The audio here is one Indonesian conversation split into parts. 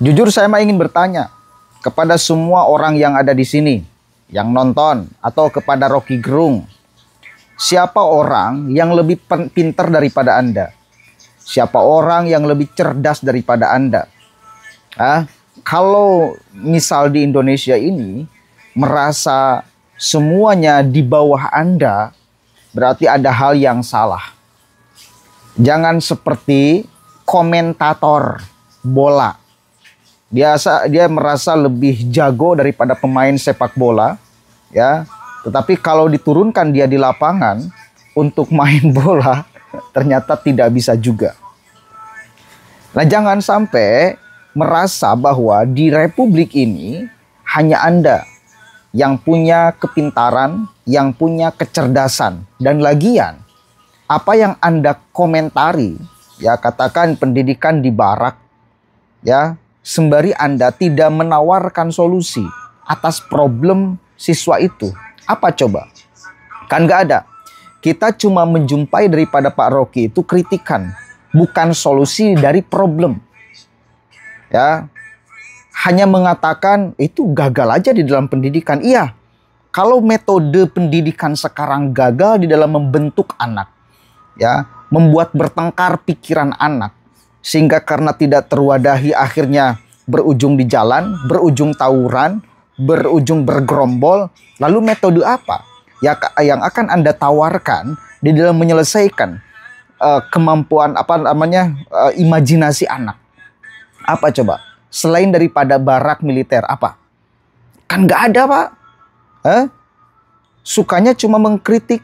Jujur saya ingin bertanya kepada semua orang yang ada di sini, yang nonton, atau kepada Rocky Gerung. Siapa orang yang lebih pintar daripada Anda? Siapa orang yang lebih cerdas daripada Anda? Kalau misal di Indonesia ini merasa semuanya di bawah Anda, berarti ada hal yang salah. Jangan seperti komentator bola. Dia merasa lebih jago daripada pemain sepak bola, ya. Tetapi kalau diturunkan dia di lapangan untuk main bola, ternyata tidak bisa juga. Nah, jangan sampai merasa bahwa di republik ini hanya Anda yang punya kepintaran, yang punya kecerdasan. Dan lagian, apa yang Anda komentari, ya katakan pendidikan di barak, ya, sembari Anda tidak menawarkan solusi atas problem siswa itu. Apa coba? Kan gak ada. Kita cuma menjumpai daripada Pak Rocky itu kritikan, bukan solusi dari problem. Ya, hanya mengatakan itu gagal aja di dalam pendidikan. Iya, kalau metode pendidikan sekarang gagal di dalam membentuk anak, ya, membuat bertengkar pikiran anak, sehingga karena tidak terwadahi akhirnya berujung di jalan, berujung tawuran, berujung bergerombol. Lalu metode apa ya yang akan Anda tawarkan di dalam menyelesaikan kemampuan imajinasi anak? Apa coba? Selain daripada barak militer, apa? Kan nggak ada, Pak. Sukanya cuma mengkritik,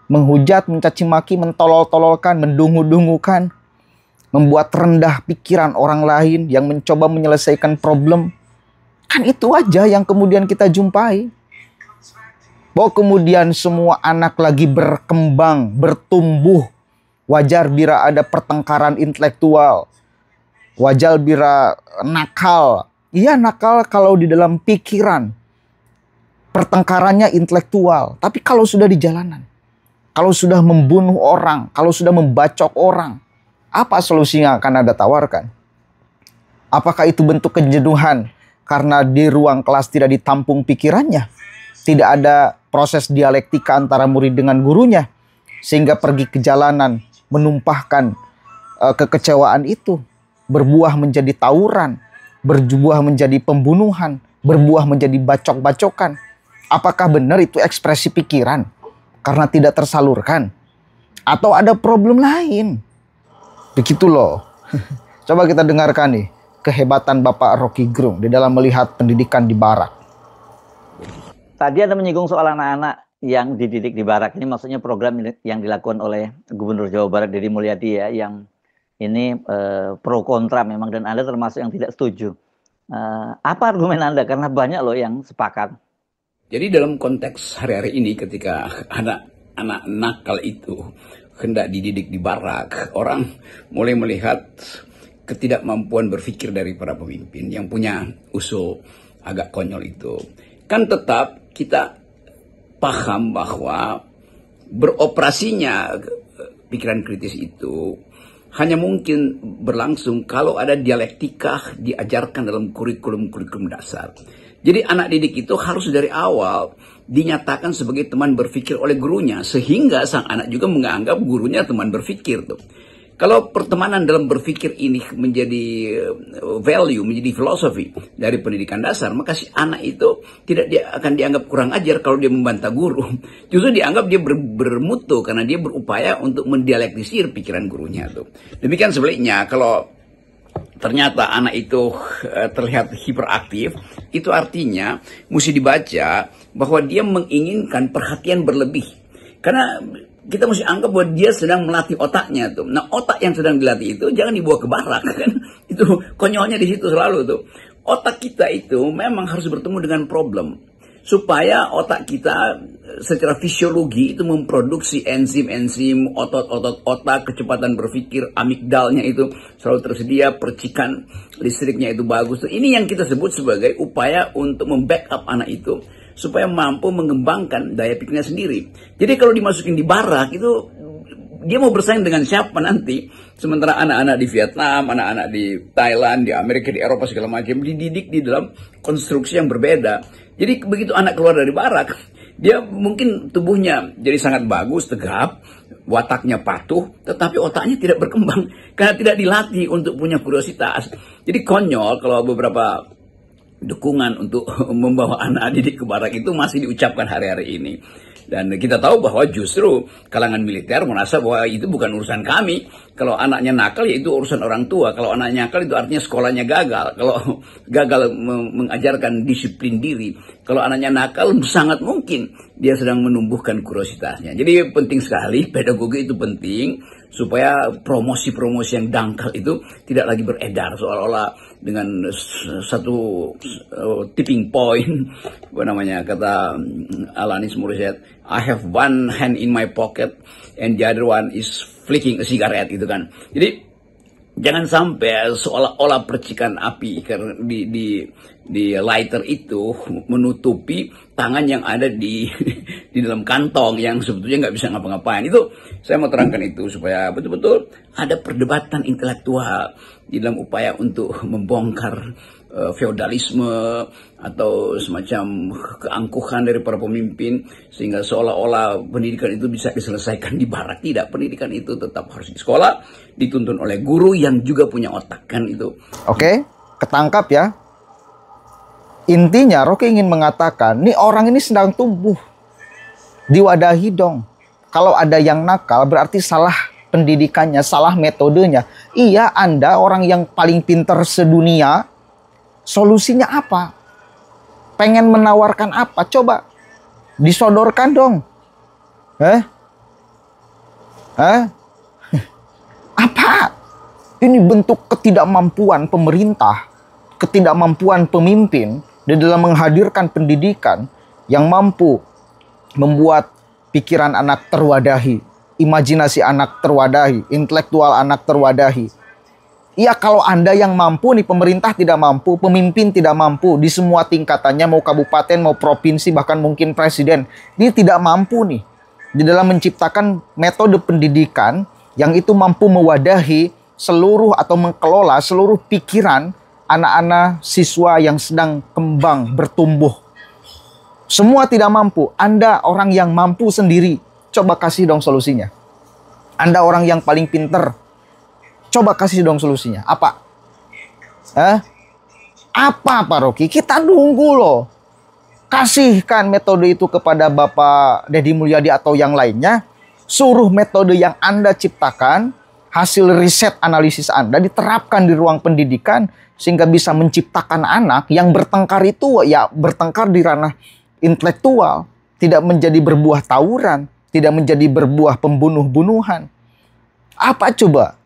menghujat, mencaci maki, mentolol-tololkan, mendungu-dungukan, membuat rendah pikiran orang lain yang mencoba menyelesaikan problem. Kan itu aja yang kemudian kita jumpai. Bahwa kemudian semua anak lagi berkembang, bertumbuh. Wajar bila ada pertengkaran intelektual. Wajar bila nakal. Iya, nakal kalau di dalam pikiran. Pertengkarannya intelektual. Tapi kalau sudah di jalanan, kalau sudah membunuh orang, kalau sudah membacok orang, apa solusi yang akan Anda tawarkan? Apakah itu bentuk kejenuhan karena di ruang kelas tidak ditampung pikirannya? Tidak ada proses dialektika antara murid dengan gurunya, sehingga pergi ke jalanan menumpahkan kekecewaan itu, berbuah menjadi tawuran, berbuah menjadi pembunuhan, berbuah menjadi bacok-bacokan. Apakah benar itu ekspresi pikiran karena tidak tersalurkan? Atau ada problem lain? Begitu loh. Coba kita dengarkan nih kehebatan Bapak Rocky Gerung di dalam melihat pendidikan di barak. Tadi Anda menyinggung soal anak-anak yang dididik di barak. Ini maksudnya program yang dilakukan oleh Gubernur Jawa Barat Deddy Mulyadi ya, yang ini pro kontra memang, dan Anda termasuk yang tidak setuju. Apa argumen Anda? Karena banyak loh yang sepakat. Jadi dalam konteks hari-hari ini ketika anak-anak nakal itu hendak dididik di barak, orang mulai melihat ketidakmampuan berpikir dari para pemimpin yang punya usul agak konyol itu. Kan tetap kita paham bahwa beroperasinya pikiran kritis itu hanya mungkin berlangsung kalau ada dialektika diajarkan dalam kurikulum dasar. Jadi anak didik itu harus dari awal dinyatakan sebagai teman berpikir oleh gurunya, sehingga sang anak juga menganggap gurunya teman berpikir tuh. Kalau pertemanan dalam berpikir ini menjadi value, menjadi filosofi dari pendidikan dasar, maka si anak itu akan dianggap kurang ajar kalau dia membantah guru. Justru dianggap dia bermutu karena dia berupaya untuk mendialektisir pikiran gurunya tuh. Demikian sebaliknya, kalau ternyata anak itu terlihat hiperaktif, itu artinya mesti dibaca bahwa dia menginginkan perhatian berlebih. Karena kita mesti anggap bahwa dia sedang melatih otaknya tuh. Nah, otak yang sedang dilatih itu jangan dibawa ke barak kan. Itu konyolnya di situ selalu tuh. Otak kita itu memang harus bertemu dengan problem. Supaya otak kita secara fisiologi itu memproduksi enzim-enzim, otot-otot otak, kecepatan berpikir, amigdalnya itu selalu tersedia, percikan listriknya itu bagus. Ini yang kita sebut sebagai upaya untuk membackup anak itu supaya mampu mengembangkan daya pikirnya sendiri. Jadi kalau dimasukin di barak itu dia mau bersaing dengan siapa nanti? Sementara anak-anak di Vietnam, anak-anak di Thailand, di Amerika, di Eropa segala macam dididik di dalam konstruksi yang berbeda. Jadi begitu anak keluar dari barak, dia mungkin tubuhnya jadi sangat bagus, tegap, wataknya patuh, tetapi otaknya tidak berkembang karena tidak dilatih untuk punya kuriositas. Jadi konyol kalau beberapa dukungan untuk membawa anak didik ke barak itu masih diucapkan hari-hari ini. Dan kita tahu bahwa justru kalangan militer merasa bahwa itu bukan urusan kami. Kalau anaknya nakal ya itu urusan orang tua. Kalau anaknya nakal itu artinya sekolahnya gagal. Kalau gagal mengajarkan disiplin diri. Kalau anaknya nakal sangat mungkin dia sedang menumbuhkan kuriositasnya. Jadi penting sekali, pedagogi itu penting. Supaya promosi-promosi yang dangkal itu tidak lagi beredar seolah-olah dengan satu tipping point, apa namanya, kata Alanis Morissette, I have one hand in my pocket and the other one is flicking a cigarette, gitu kan. Jadi jangan sampai seolah-olah percikan api karena di lighter itu menutupi tangan yang ada di dalam kantong yang sebetulnya nggak bisa ngapa-ngapain. Itu saya mau terangkan itu supaya betul-betul ada perdebatan intelektual di dalam upaya untuk membongkar feodalisme atau semacam keangkuhan dari para pemimpin sehingga seolah-olah pendidikan itu bisa diselesaikan di barak. Tidak, pendidikan itu tetap harus di sekolah, dituntun oleh guru yang juga punya otak, kan itu. Oke, ketangkap ya. Intinya Rocky ingin mengatakan, nih orang ini sedang tumbuh, diwadahi dong. Kalau ada yang nakal berarti salah pendidikannya, salah metodenya. Iya, Anda orang yang paling pintar sedunia, solusinya apa? Pengen menawarkan apa? Coba disodorkan dong. Apa? Ini bentuk ketidakmampuan pemerintah, ketidakmampuan pemimpin di dalam menghadirkan pendidikan yang mampu membuat pikiran anak terwadahi, imajinasi anak terwadahi, intelektual anak terwadahi. Iya, kalau Anda yang mampu nih, pemerintah tidak mampu, pemimpin tidak mampu, di semua tingkatannya, mau kabupaten, mau provinsi, bahkan mungkin presiden, dia tidak mampu nih di dalam menciptakan metode pendidikan yang itu mampu mewadahi seluruh atau mengelola seluruh pikiran anak-anak siswa yang sedang kembang, bertumbuh. Semua tidak mampu. Anda orang yang mampu sendiri, coba kasih dong solusinya. Anda orang yang paling pinter, coba kasih dong solusinya. Apa? Apa Pak Rocky? Kita nunggu loh. Kasihkan metode itu kepada Bapak Deddy Mulyadi atau yang lainnya. Suruh metode yang Anda ciptakan, hasil riset analisis Anda diterapkan di ruang pendidikan sehingga bisa menciptakan anak yang bertengkar itu ya bertengkar di ranah intelektual, tidak menjadi berbuah tawuran, tidak menjadi berbuah pembunuh-bunuhan. Apa coba?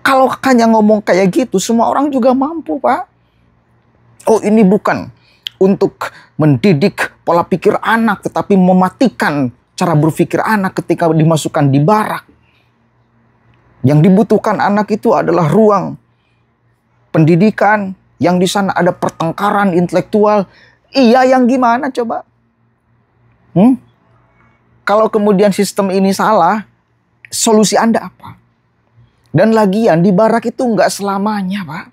Kalau hanya ngomong kayak gitu, semua orang juga mampu, Pak. Oh, ini bukan untuk mendidik pola pikir anak, tetapi mematikan cara berpikir anak ketika dimasukkan di barak. Yang dibutuhkan anak itu adalah ruang pendidikan yang di sana ada pertengkaran intelektual. Iya, yang gimana coba? Kalau kemudian sistem ini salah, solusi Anda apa? Dan lagian di barak itu nggak selamanya, Pak.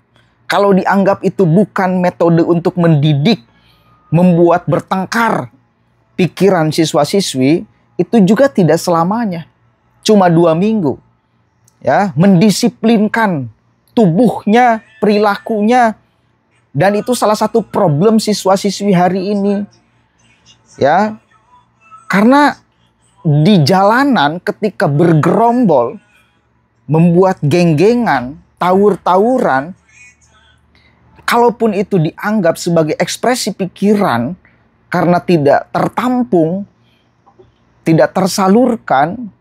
Kalau dianggap itu bukan metode untuk mendidik, membuat bertengkar pikiran siswa-siswi, itu juga tidak selamanya. Cuma 2 minggu. Ya, mendisiplinkan tubuhnya, perilakunya. Dan itu salah satu problem siswa-siswi hari ini. Ya. Karena di jalanan ketika bergerombol, membuat geng-gengan, tawur-tawuran, kalaupun itu dianggap sebagai ekspresi pikiran karena tidak tertampung, tidak tersalurkan,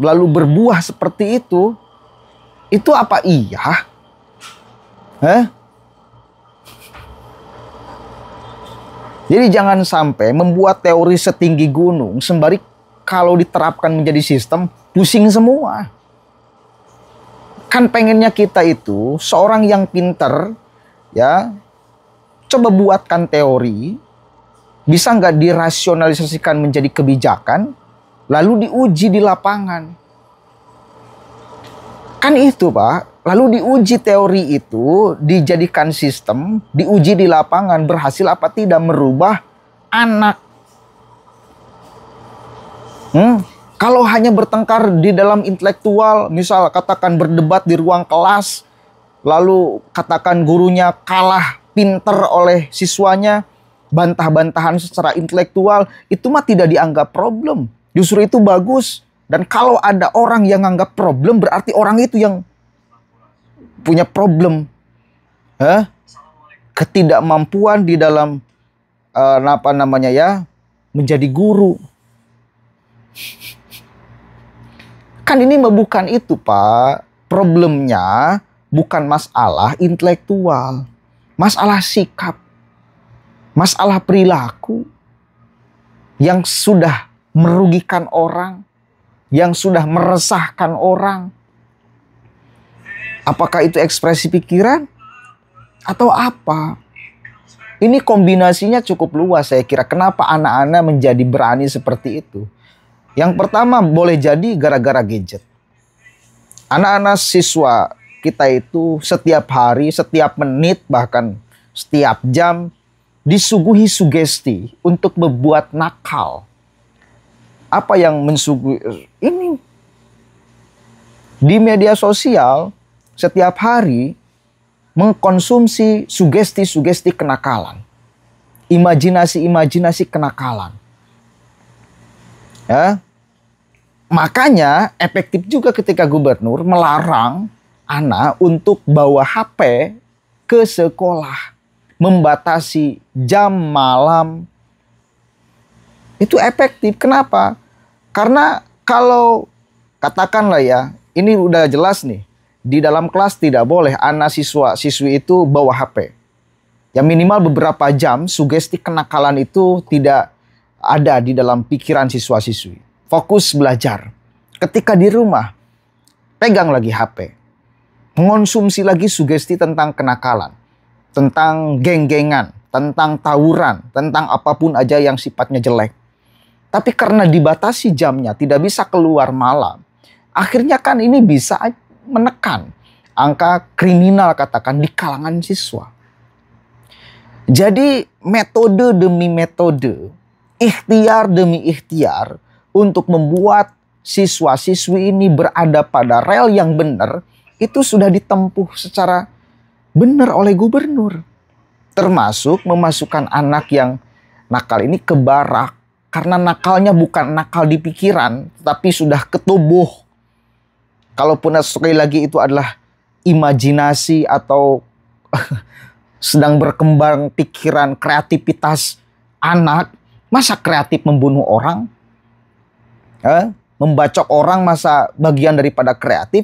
lalu berbuah seperti itu apa iya? Jadi jangan sampai membuat teori setinggi gunung sembari kalau diterapkan menjadi sistem, pusing semua. Kan pengennya kita itu seorang yang pinter, ya, coba buatkan teori, bisa nggak dirasionalisasikan menjadi kebijakan, lalu diuji di lapangan. Kan itu Pak, lalu diuji teori itu, dijadikan sistem, diuji di lapangan, berhasil apa tidak merubah anak. Kalau hanya bertengkar di dalam intelektual, misal katakan berdebat di ruang kelas, lalu katakan gurunya kalah pinter oleh siswanya, bantah-bantahan secara intelektual, itu mah tidak dianggap problem. Justru itu bagus. Dan kalau ada orang yang anggap problem, berarti orang itu yang punya problem. Ketidakmampuan di dalam menjadi guru. Kan ini bukan itu Pak. Problemnya bukan masalah intelektual, masalah sikap, masalah perilaku yang sudah merugikan orang, yang sudah meresahkan orang. Apakah itu ekspresi pikiran atau apa? Ini kombinasinya cukup luas saya kira. Kenapa anak-anak menjadi berani seperti itu? Yang pertama boleh jadi gara-gara gadget. Anak-anak siswa kita itu setiap hari, setiap menit, bahkan setiap jam disuguhi sugesti untuk berbuat nakal. Apa yang mensuguhi ini? Di media sosial setiap hari mengkonsumsi sugesti-sugesti kenakalan. Imajinasi-imajinasi kenakalan. Ya. Makanya efektif juga ketika gubernur melarang anak untuk bawa HP ke sekolah, membatasi jam malam. Itu efektif. Kenapa? Karena kalau katakanlah ya, ini udah jelas nih, di dalam kelas tidak boleh anak siswa-siswi itu bawa HP. Ya minimal beberapa jam sugesti kenakalan itu tidak ada di dalam pikiran siswa-siswi. Fokus belajar. Ketika di rumah, pegang lagi HP. Mengonsumsi lagi sugesti tentang kenakalan. Tentang geng-gengan. Tentang tawuran. Tentang apapun aja yang sifatnya jelek. Tapi karena dibatasi jamnya, tidak bisa keluar malam. Akhirnya kan ini bisa menekan angka kriminal katakan di kalangan siswa. Jadi metode demi metode, ikhtiar demi ikhtiar, untuk membuat siswa-siswi ini berada pada rel yang benar, itu sudah ditempuh secara benar oleh gubernur. Termasuk memasukkan anak yang nakal ini ke barak. Karena nakalnya bukan nakal di pikiran, tapi sudah ke tubuh. Kalaupun sekali lagi itu adalah imajinasi atau sedang berkembang pikiran, kreativitas anak, masa kreatif membunuh orang? Membacok orang masa bagian daripada kreatif?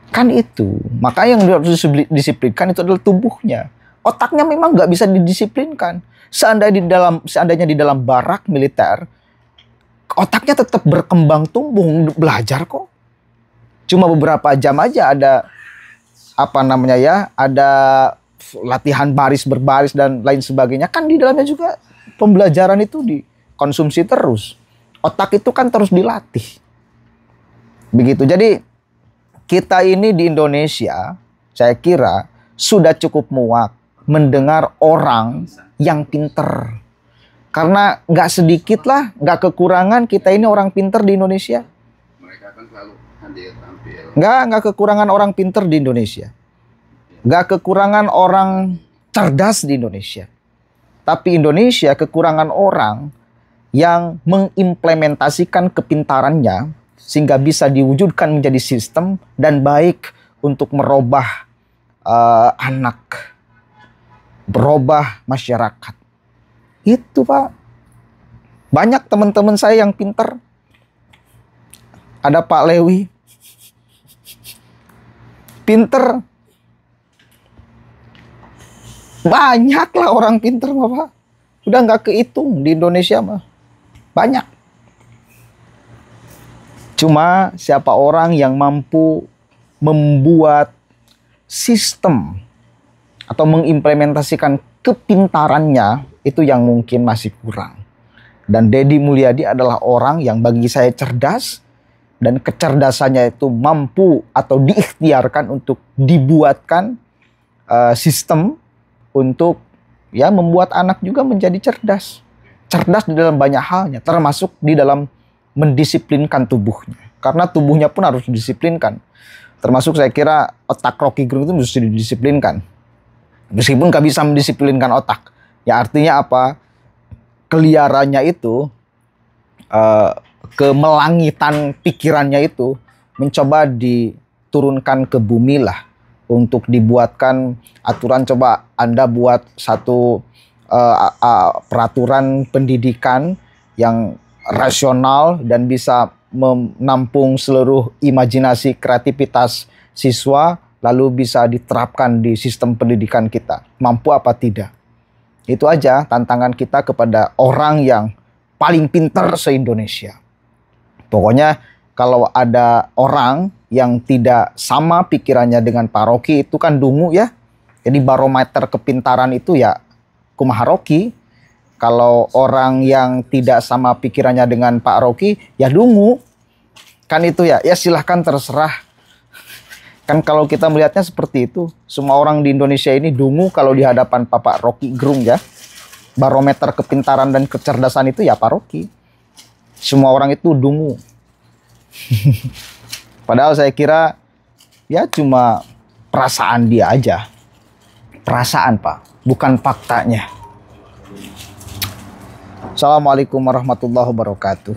Kan itu. Maka yang harus didisiplinkan itu adalah tubuhnya. Otaknya memang nggak bisa didisiplinkan. Seandainya di dalam barak militer, otaknya tetap berkembang tumbuh, belajar kok. Cuma beberapa jam aja ada ada latihan baris berbaris dan lain sebagainya. Kan di dalamnya juga pembelajaran itu dikonsumsi terus. Otak itu kan terus dilatih. Begitu. Jadi kita ini di Indonesia, saya kira sudah cukup muak mendengar orang yang pinter. Karena nggak sedikit lah, nggak kekurangan kita ini orang pinter di Indonesia. Mereka kan selalu hadir tampil. Nggak kekurangan orang pinter di Indonesia. Nggak kekurangan orang cerdas di Indonesia. Tapi Indonesia kekurangan orang yang mengimplementasikan kepintarannya sehingga bisa diwujudkan menjadi sistem dan baik untuk merubah anak, berubah masyarakat. Itu Pak. Banyak teman-teman saya yang pinter. Ada Pak Lewi. Pinter. Banyak lah orang pinter Pak. Udah nggak kehitung di Indonesia mah. Banyak. Cuma siapa orang yang mampu membuat sistem atau mengimplementasikan kepintarannya, itu yang mungkin masih kurang. Dan Deddy Mulyadi adalah orang yang bagi saya cerdas, dan kecerdasannya itu mampu atau diikhtiarkan untuk dibuatkan sistem untuk ya membuat anak juga menjadi cerdas. Cerdas di dalam banyak halnya, termasuk di dalam mendisiplinkan tubuhnya. Karena tubuhnya pun harus didisiplinkan. Termasuk saya kira otak Rocky Gerung itu mesti didisiplinkan. Meskipun nggak bisa mendisiplinkan otak. Ya artinya apa? Keliarannya itu, kemelangitan pikirannya itu mencoba diturunkan ke bumi lah. Untuk dibuatkan aturan, coba Anda buat satu peraturan pendidikan yang rasional dan bisa menampung seluruh imajinasi kreativitas siswa, lalu bisa diterapkan di sistem pendidikan kita. Mampu apa tidak? Itu aja tantangan kita kepada orang yang paling pintar se-Indonesia. Pokoknya kalau ada orang yang tidak sama pikirannya dengan Pak Rocky, itu kan dungu ya. Jadi barometer kepintaran itu ya kumaha Rocky. Kalau orang yang tidak sama pikirannya dengan Pak Rocky, ya dungu. Kan itu ya, ya silahkan terserah. Kan kalau kita melihatnya seperti itu, semua orang di Indonesia ini dungu kalau di hadapan Pak Rocky Gerung ya. Barometer kepintaran dan kecerdasan itu ya Pak Rocky. Semua orang itu dungu. Padahal saya kira ya cuma perasaan dia aja. Perasaan Pak, bukan faktanya. Assalamualaikum warahmatullahi wabarakatuh.